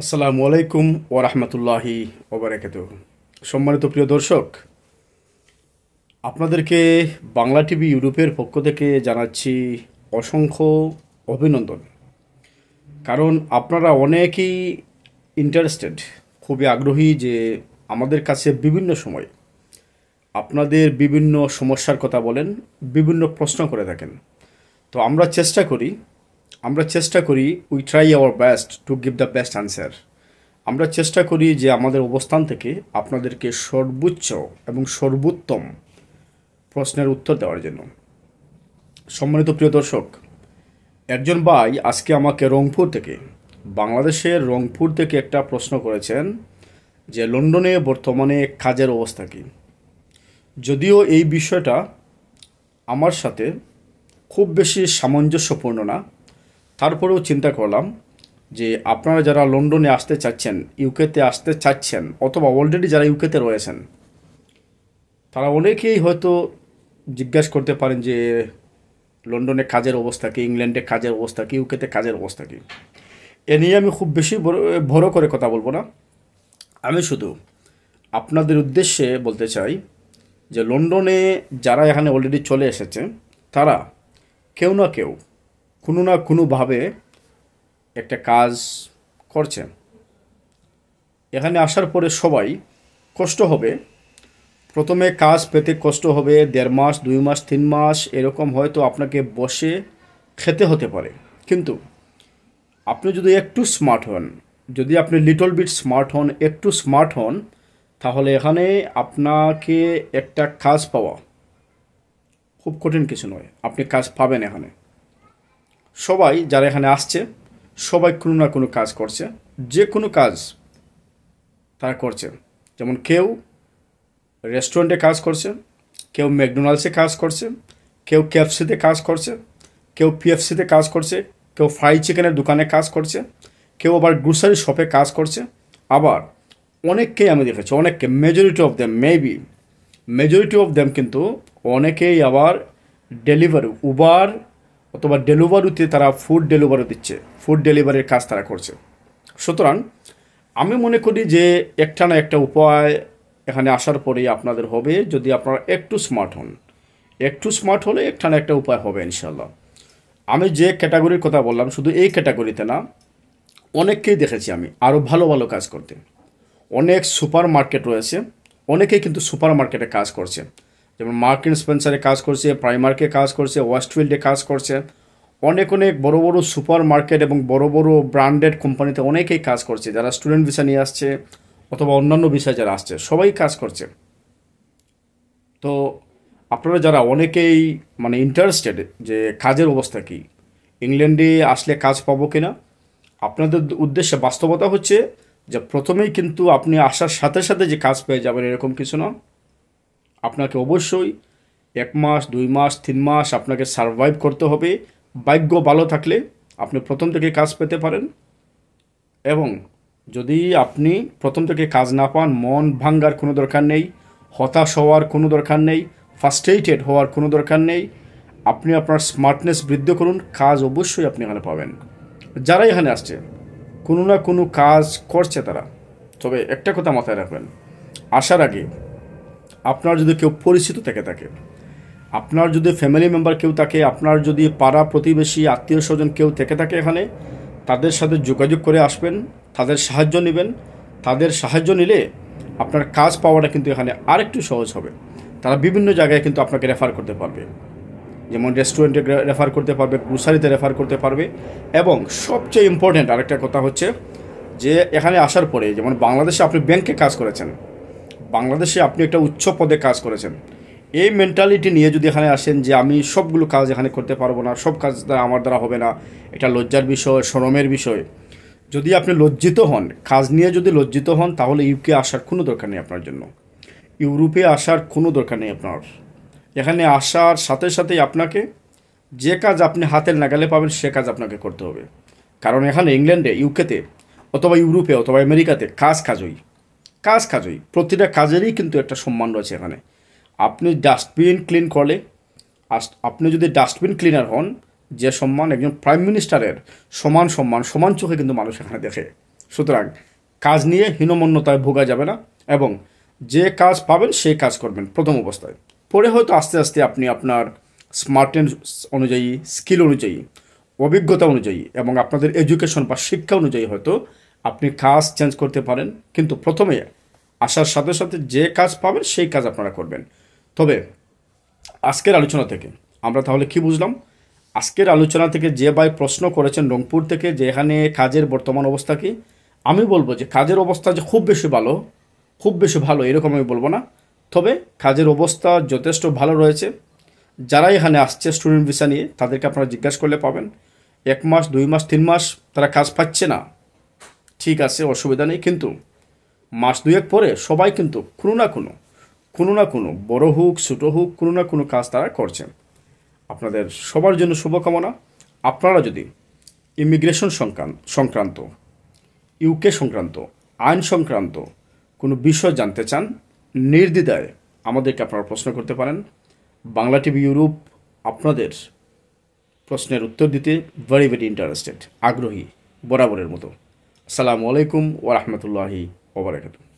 আসসালামু আলাইকুম ওয়া রাহমাতুল্লাহি ওয়া বারাকাতুহু। সম্মানিত প্রিয় দর্শক, আপনাদেরকে বাংলা টিভি ইউরোপের পক্ষ থেকে জানাচ্ছি অসংখ্য অভিনন্দন। কারণ আপনারা অনেকেই ইন্টারেস্টেড, খুবই আগ্রহী যে আমাদের কাছে বিভিন্ন সময় আপনাদের বিভিন্ন সমস্যার কথা বলেন, বিভিন্ন প্রশ্ন করে থাকেন। তো আমরা চেষ্টা করি we try our best to give the best answer. আমরা চেষ্টা করি যে আমাদের অবস্থান থেকে আপনাদেরকে সর্বোচ্চ এবং সর্বোত্তম প্রশ্নের উত্তর দেওয়ার জন্য। সম্মানিত প্রিয় দর্শক, একজন ভাই আজকে আমাকে বাংলাদেশের রংপুর থেকে একটা প্রশ্ন করেছেন যে লন্ডনে বর্তমানে কাজের অবস্থা কী। যদিও এই বিষয়টা আমার সাথে খুব বেশি সামঞ্জস্যপূর্ণ না, তারপরেও চিন্তা করলাম যে আপনারা যারা লন্ডনে আসতে চাচ্ছেন, ইউকেতে আসতে চাচ্ছেন, অথবা অলরেডি যারা ইউকেতে রয়েছেন, তারা অনেকেই হয়তো জিজ্ঞাসা করতে পারেন যে লন্ডনে কাজের অবস্থা কী, ইংল্যান্ডে কাজের অবস্থা কী, ইউকেতে কাজের অবস্থা কী। এ নিয়ে আমি খুব বেশি বড় করে কথা বলবো না। আমি শুধু আপনাদের উদ্দেশ্যে বলতে চাই যে লন্ডনে যারা এখানে অলরেডি চলে এসেছে, তারা কেউ না কেউ কোনো না কোনোভাবে একটা কাজ করছে। এখানে আসার পরে সবাই কষ্ট হবে, প্রথমে কাজ পেতে কষ্ট হবে, 1.5 মাস 2 মাস 3 মাস এরকম হয়তো আপনাকে বসে খেতে হতে পারে। কিন্তু আপনি যদি একটু স্মার্ট হন, যদি আপনি লিটল বিট স্মার্ট হন, একটু স্মার্ট হন, তাহলে এখানে আপনাকে একটা কাজ পাওয়া খুব কঠিন কিছু নয়। আপনি কাজ পাবেন এখানে। সবাই যারা এখানে আসছে, সবাই কোনো না কোনো কাজ করছে, যে কোনো কাজ তারা করছে। যেমন কেউ রেস্টুরেন্টে কাজ করছে, কেউ ম্যাকডোনাল্ডসে কাজ করছে, কেউ কেএফসিতে কাজ করছে, কেউ পিএফসিতে কাজ করছে, কেউ ফ্রাই চিকেনের দোকানে কাজ করছে, কেউ আবার গ্রোসারি শপে কাজ করছে। আবার অনেককেই আমি দেখেছি, অনেককে, মেজরিটি অফ দেম কিন্তু অনেকেই আবার উবার অথবা ডেলিভারিতে তারা ফুড ডেলিভারি দিচ্ছে, ফুড ডেলিভারির কাজ তারা করছে। সুতরাং আমি মনে করি যে একটা না একটা উপায় এখানে আসার পরেই আপনাদের হবে, যদি আপনারা একটু স্মার্ট হন। একটু স্মার্ট হলে একটা না একটা উপায় হবে ইনশাল্লাহ। আমি যে ক্যাটাগরির কথা বললাম, শুধু এই ক্যাটাগরিতে না, অনেককেই দেখেছি আমি আরও ভালো ভালো কাজ করতে। অনেক সুপার মার্কেট রয়েছে, অনেকেই কিন্তু সুপার মার্কেটে কাজ করছে। যেমন মার্কিন স্পেন্সারে কাজ করছে, প্রাইমার্কে কাজ করছে, ওয়েস্টফিল্ডে কাজ করছে। অনেক বড় বড় সুপার মার্কেট এবং বড় বড় ব্র্যান্ডেড কোম্পানিতে অনেকেই কাজ করছে। যারা স্টুডেন্ট ভিসা নিয়ে আসছে অথবা অন্যান্য ভিসা যারা আসছে, সবাই কাজ করছে। তো আপনারা যারা অনেকেই ইন্টারেস্টেড যে কাজের অবস্থা কী, ইংল্যান্ডে আসলে কাজ পাবো কিনা, আপনাদের উদ্দেশ্যে বাস্তবতা হচ্ছে যে প্রথমেই কিন্তু আপনি আসার সাথে সাথে যে কাজ পেয়ে যাবেন এরকম কিছু না। আপনাকে অবশ্যই 1 মাস 2 মাস 3 মাস আপনাকে সারভাইভ করতে হবে। ভাগ্য ভালো থাকলে আপনি প্রথম থেকে কাজ পেতে পারেন। এবং যদি আপনি প্রথম থেকে কাজ না পান, মন ভাঙ্গার কোনো দরকার নেই, হতাশ হওয়ার কোনো দরকার নেই, ফার্স্ট্রেটেড হওয়ার কোনো দরকার নেই। আপনি আপনার স্মার্টনেস বৃদ্ধি করুন, কাজ অবশ্যই আপনি এখানে পাবেন। যারা এখানে আসছে কোনো না কোনো কাজ করছে তারা। তবে একটা কথা মাথায় রাখবেন, আসার আগে আপনার যদি কেউ পরিচিত থেকে থাকে, আপনার যদি ফ্যামিলি মেম্বার কেউ থাকে, আপনার যদি পাড়া প্রতিবেশী আত্মীয় স্বজন কেউ থেকে থাকে এখানে, তাদের সাথে যোগাযোগ করে আসবেন, তাদের সাহায্য নেবেন। তাদের সাহায্য নিলে আপনার কাজ পাওয়াটা কিন্তু এখানে আরেকটু সহজ হবে। তারা বিভিন্ন জায়গায় কিন্তু আপনাকে রেফার করতে পারবে, যেমন রেস্টুরেন্টে রেফার করতে পারবে, গ্রোসারিতে রেফার করতে পারবে। এবং সবচেয়ে ইম্পর্ট্যান্ট আরেকটা কথা হচ্ছে যে এখানে আসার পরে, যেমন বাংলাদেশে আপনি ব্যাংকে কাজ করেছেন, বাংলাদেশে আপনি একটা উচ্চ পদে কাজ করেছেন, এই মেন্টালিটি নিয়ে যদি এখানে আসেন যে আমি সবগুলো কাজ এখানে করতে পারবো না, সব কাজ আমার দ্বারা হবে না, এটা লজ্জার বিষয়, শরমের বিষয়। যদি আপনি লজ্জিত হন, কাজ নিয়ে যদি লজ্জিত হন, তাহলে ইউকে আসার কোনো দরকার নেই আপনার জন্য, ইউরোপে আসার কোনো দরকার নেই আপনার। এখানে আসার সাথে সাথেই আপনাকে যে কাজ আপনি হাতের নাগালে পাবেন সে কাজ আপনাকে করতে হবে। কারণ এখানে ইংল্যান্ডে, ইউকেতে অথবা ইউরোপে অথবা আমেরিকাতে কাজই প্রতিটা কাজেরই কিন্তু একটা সম্মান রয়েছে এখানে। আপনি ডাস্টবিন ক্লিন করলে, আপনি যদি ডাস্টবিন ক্লিনার হন, যে সম্মান একজন প্রাইম মিনিস্টারের সমান সম্মান, সমান চোখে কিন্তু মানুষ এখানে দেখে। সুতরাং কাজ নিয়ে হীনমন্যতায় ভোগা যাবে না, এবং যে কাজ পাবেন সেই কাজ করবেন প্রথম অবস্থায়। পরে হয়তো আস্তে আস্তে আপনি আপনার স্মার্টনেস অনুযায়ী, স্কিল অনুযায়ী, অভিজ্ঞতা অনুযায়ী এবং আপনাদের এডুকেশন বা শিক্ষা অনুযায়ী হয়তো আপনি কাজ চেঞ্জ করতে পারেন। কিন্তু প্রথমে আসার সাথে সাথে যে কাজ পাবেন সেই কাজ আপনারা করবেন। তবে আজকের আলোচনা থেকে আমরা তাহলে কি বুঝলাম? আজকের আলোচনা থেকে যে ভাই প্রশ্ন করেছেন রংপুর থেকে, যে এখানে কাজের বর্তমান অবস্থা কি, আমি বলবো যে কাজের অবস্থা যে খুব বেশি ভালো, খুব বেশি ভালো এরকম আমি বলবো না। তবে কাজের অবস্থা যথেষ্ট ভালো রয়েছে। যারা এখানে আসছে স্টুডেন্ট ভিসা নিয়ে, তাদেরকে আপনারা জিজ্ঞাসা করলে পাবেন 1 মাস 2 মাস 3 মাস তারা কাজ পাচ্ছে না, ঠিক আছে, অসুবিধা নেই। কিন্তু মাস 2 পরে সবাই কিন্তু কোনো না কোনো বড় হোক ছোটো হোক কোনো না কোনো কাজ তারা করছেন। আপনাদের সবার জন্য শুভকামনা। আপনারা যদি ইমিগ্রেশন সংক্রান্ত, ইউকে সংক্রান্ত, আইন সংক্রান্ত কোনো বিষয় জানতে চান, নির্দ্বিধায় আমাদেরকে আপনারা প্রশ্ন করতে পারেন। বাংলা টিভি ইউরোপ আপনাদের প্রশ্নের উত্তর দিতে ভেরি ভেরি ইন্টারেস্টেড, আগ্রহী বরাবরের মতো। আসসালামু আলাইকুম ওয়া রাহমাতুল্লাহি ওয়া বারাকাতুহু।